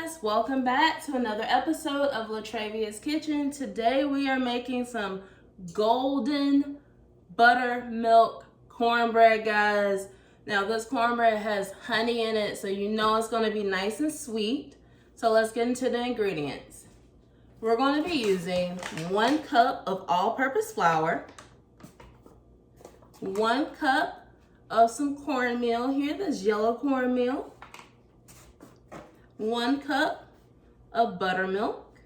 guys, welcome back to another episode of Latravia's Kitchen. Today we are making some golden buttermilk cornbread, guys. Now this cornbread has honey in it, so you know it's going to be nice and sweet. So let's get into the ingredients. We're going to be using 1 cup of all-purpose flour, 1 cup of some cornmeal here, this yellow cornmeal, 1 cup of buttermilk,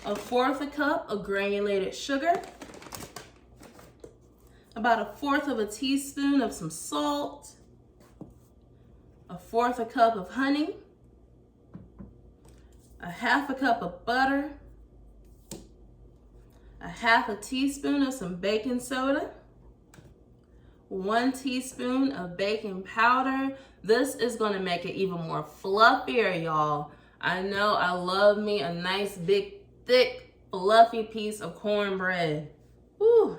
1/4 cup of granulated sugar, about 1/4 teaspoon of some salt, 1/4 cup of honey, 1/2 cup of butter, 1/2 teaspoon of some baking soda, 1 teaspoon of baking powder. This is going to make it even more fluffier, y'all. I know I love me a nice, big, thick, fluffy piece of cornbread. Woo.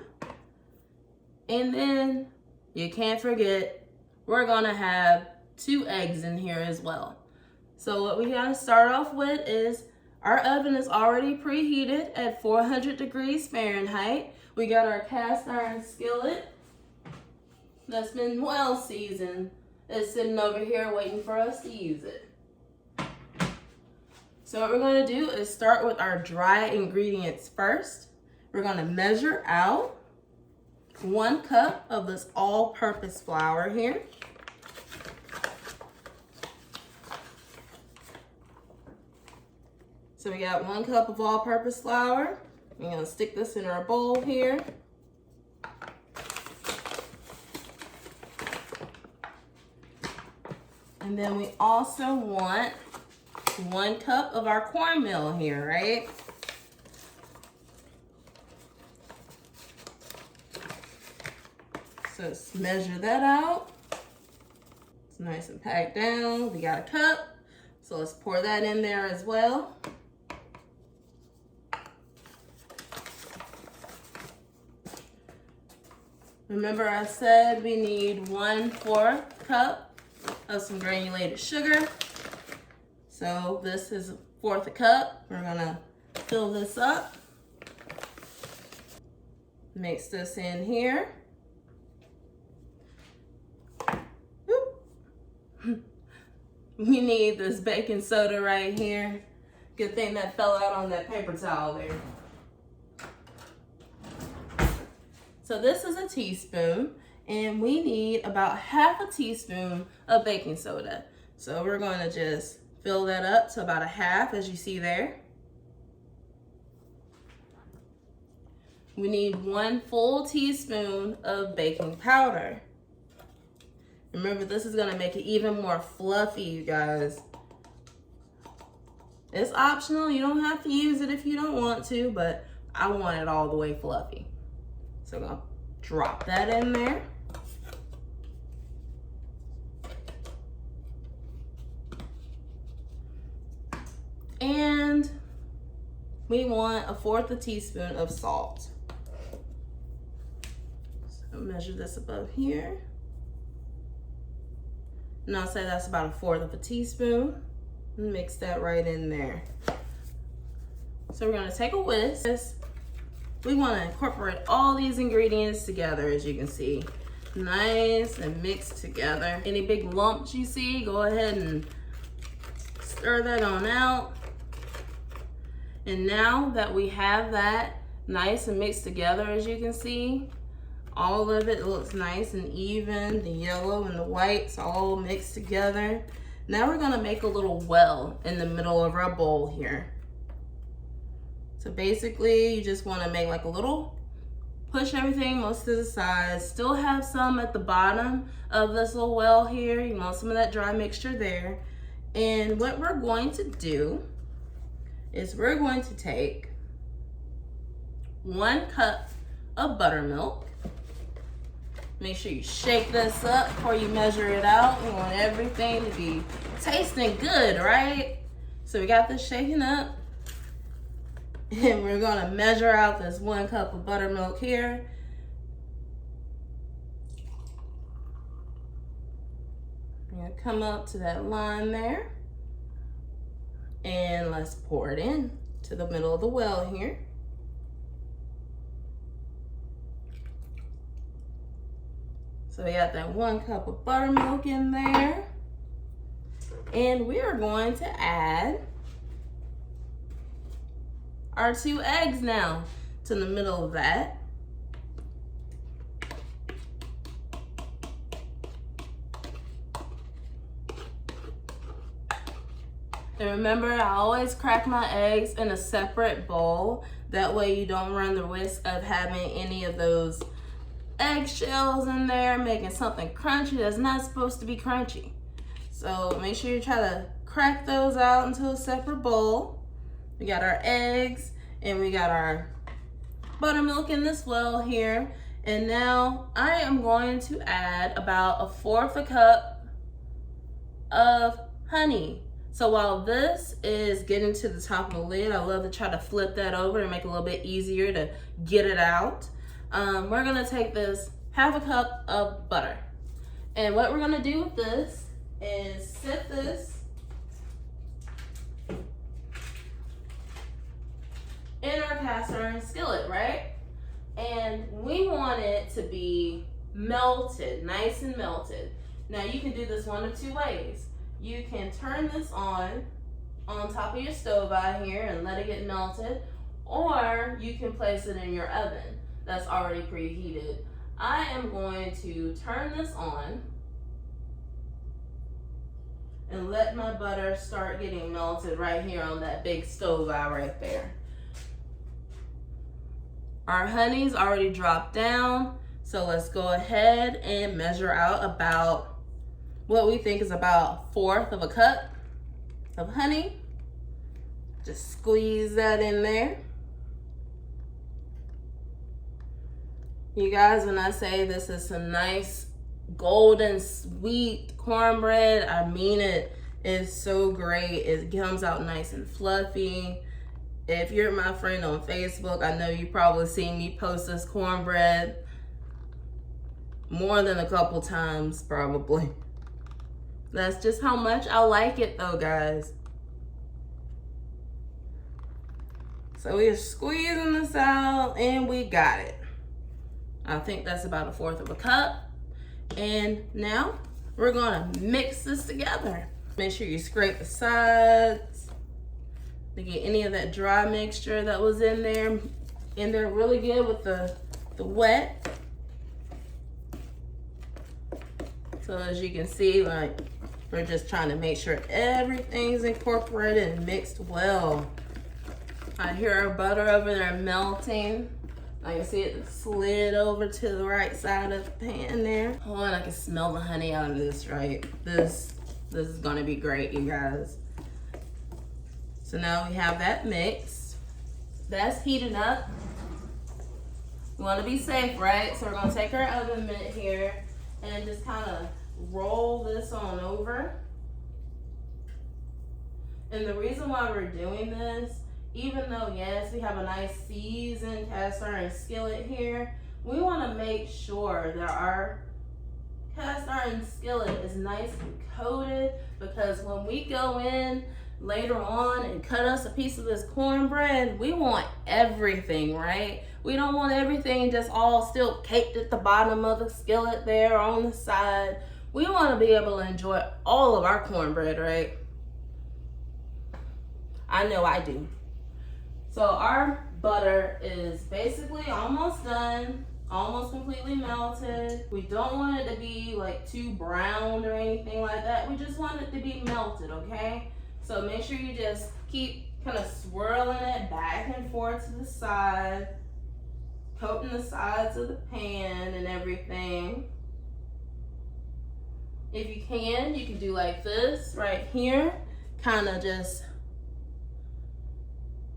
And then you can't forget, we're going to have 2 eggs in here as well. So what we got to start off with is our oven is already preheated at 400 degrees Fahrenheit. We got our cast iron skillet that's been well seasoned. It's sitting over here waiting for us to use it. So what we're going to do is start with our dry ingredients first. We're going to measure out 1 cup of this all-purpose flour here. So we got 1 cup of all-purpose flour. We're going to stick this in our bowl here. And then we also want 1 cup of our cornmeal here, right? So let's measure that out. It's nice and packed down. We got a cup, so let's pour that in there as well. Remember I said we need 1/4 cup of some granulated sugar. So this is 1/4 cup. We're gonna fill this up. Mix this in here. We need this baking soda right here. Good thing that fell out on that paper towel there. So this is a teaspoon, and we need about 1/2 teaspoon of baking soda. So we're going to just fill that up to about 1/2, as you see there. We need 1 full teaspoon of baking powder. Remember, this is going to make it even more fluffy, you guys. It's optional. You don't have to use it if you don't want to, but I want it all the way fluffy. So I'm going to drop that in there. And we want 1/4 teaspoon of salt. So measure this above here. And I'll say that's about 1/4 teaspoon. Mix that right in there. So we're going to take a whisk. We want to incorporate all these ingredients together, as you can see. Nice and mixed together. Any big lumps you see, go ahead and stir that on out. And now that we have that nice and mixed together, as you can see, all of it looks nice and even. The yellow and the whites all mixed together. Now we're gonna make a little well in the middle of our bowl here. So basically, you just wanna make like a little, push everything most to the sides, still have some at the bottom of this little well here. You want some of that dry mixture there. And what we're going to do is we're going to take 1 cup of buttermilk. Make sure you shake this up before you measure it out. We want everything to be tasting good, right? So we got this shaken up. And we're gonna measure out this 1 cup of buttermilk here. come up to that line there. And let's pour it in to the middle of the well here. So we got that 1 cup of buttermilk in there. And we are going to add our 2 eggs now to the middle of that. And remember, I always crack my eggs in a separate bowl. That way you don't run the risk of having any of those eggshells in there, making something crunchy that's not supposed to be crunchy. So make sure you try to crack those out into a separate bowl. We got our eggs and we got our buttermilk in this well here. And now I am going to add about 1/4 cup of honey. So while this is getting to the top of the lid, I love to try to flip that over and make it a little bit easier to get it out. We're gonna take this 1/2 cup of butter. And what we're gonna do with this is set this in our cast iron skillet, right? And we want it to be melted, nice and melted. Now you can do this one of 2 ways. You can turn this on top of your stove out here and let it get melted, or you can place it in your oven that's already preheated. I am going to turn this on and let my butter start getting melted right here on that big stove out right there. Our honey's already dropped down, so let's go ahead and measure out about what we think is about 1/4 cup of honey. Just squeeze that in there. You guys, when I say this is some nice golden sweet cornbread, I mean it. It's so great. It comes out nice and fluffy. If you're my friend on Facebook, I know you probably seen me post this cornbread more than a couple times probably. That's just how much I like it though, guys. So we're squeezing this out and we got it. I think that's about 1/4 cup. And now we're gonna mix this together. Make sure you scrape the sides to get any of that dry mixture that was in there really good with the wet. So as you can see, like, we're just trying to make sure everything's incorporated and mixed well. I hear our butter over there melting. I can see it slid over to the right side of the pan there. Oh, and I can smell the honey out of this, right? This is gonna be great, you guys. So now we have that mixed. That's heating up. We wanna be safe, right? So we're gonna take our oven mitt here and just kind of roll this on over. And the reason why we're doing this, even though yes, we have a nice seasoned cast iron skillet here, we want to make sure that our cast iron skillet is nice and coated, because when we go in later on and cut us a piece of this cornbread, we want everything, right? We don't want everything just all still caked at the bottom of the skillet there on the side. We want to be able to enjoy all of our cornbread, right? I know I do. So our butter is basically almost done, almost completely melted. We don't want it to be like too browned or anything like that. We just want it to be melted, okay? So make sure you just keep kind of swirling it back and forth to the side, coating the sides of the pan and everything. If you can do like this right here, kind of just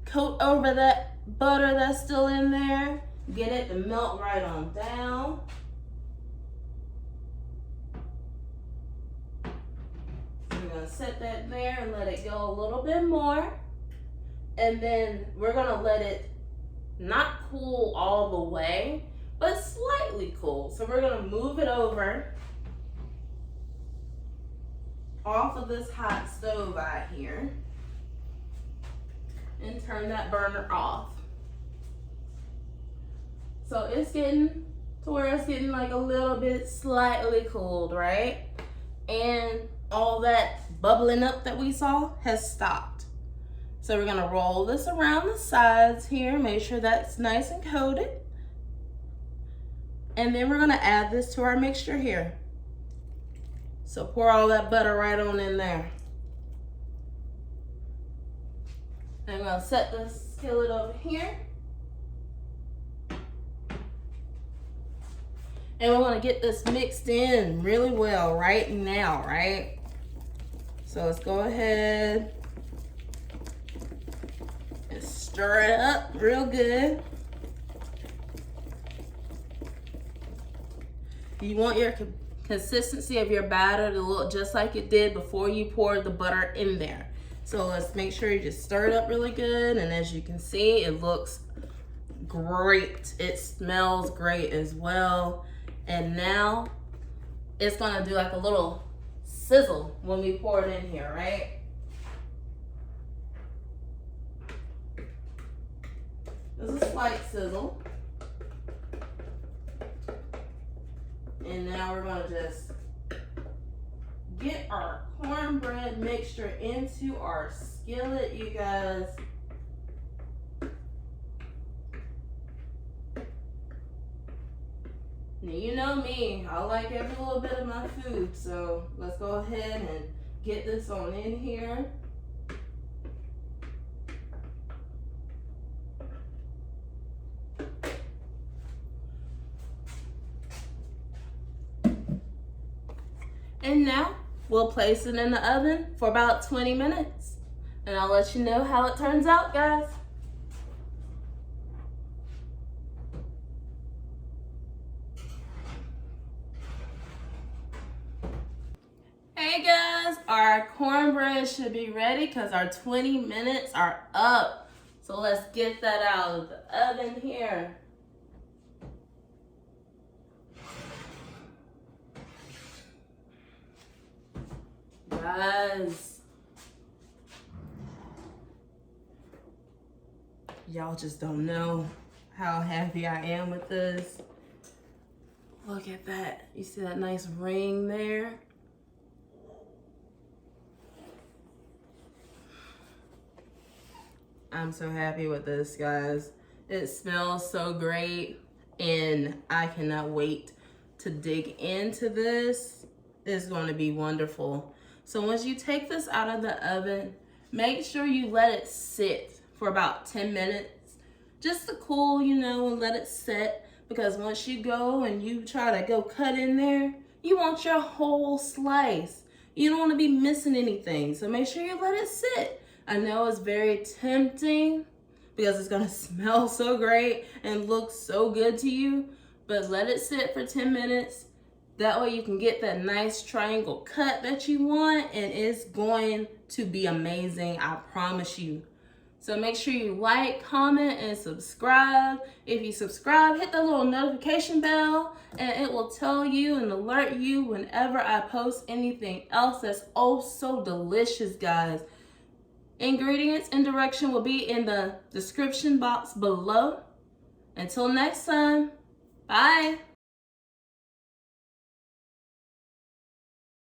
coat over that butter that's still in there, get it to melt right on down. So we're gonna set that there and let it go a little bit more. And then we're gonna let it not cool all the way, but slightly cool. So we're gonna move it over off of this hot stove out here and turn that burner off. So it's getting to where it's getting like a little bit slightly cooled, right? And all that bubbling up that we saw has stopped. So we're gonna roll this around the sides here, make sure that's nice and coated. And then we're gonna add this to our mixture here. So pour all that butter right on in there. I'm gonna set the skillet over here. And we want to get this mixed in really well right now, right? So let's go ahead and stir it up real good. You want your consistency of your batter to look just like it did before you poured the butter in there. So let's make sure you just stir it up really good. And as you can see, it looks great. It smells great as well. And now it's gonna do like a little sizzle when we pour it in here, right? There's a slight sizzle. And now we're gonna just get our cornbread mixture into our skillet, you guys. Now, you know me, I like every little bit of my food, so let's go ahead and get this on in here. And now we'll place it in the oven for about 20 minutes. And I'll let you know how it turns out, guys. Hey guys, our cornbread should be ready because our 20 minutes are up. So let's get that out of the oven here. Guys, y'all just don't know how happy I am with this. Look at that. You see that nice ring there? I'm so happy with this, guys. It smells so great and I cannot wait to dig into this. It's going to be wonderful. So once you take this out of the oven, make sure you let it sit for about 10 minutes just to cool, you know, and let it set, because once you go and you try to go cut in there, you want your whole slice. You don't want to be missing anything. So make sure you let it sit. I know it's very tempting because it's going to smell so great and look so good to you, but let it sit for 10 minutes. That way you can get that nice triangle cut that you want, and it's going to be amazing, I promise you. So make sure you like, comment, and subscribe. If you subscribe, hit the little notification bell, and it will tell you and alert you whenever I post anything else that's oh so delicious, guys. Ingredients and direction will be in the description box below. Until next time, bye.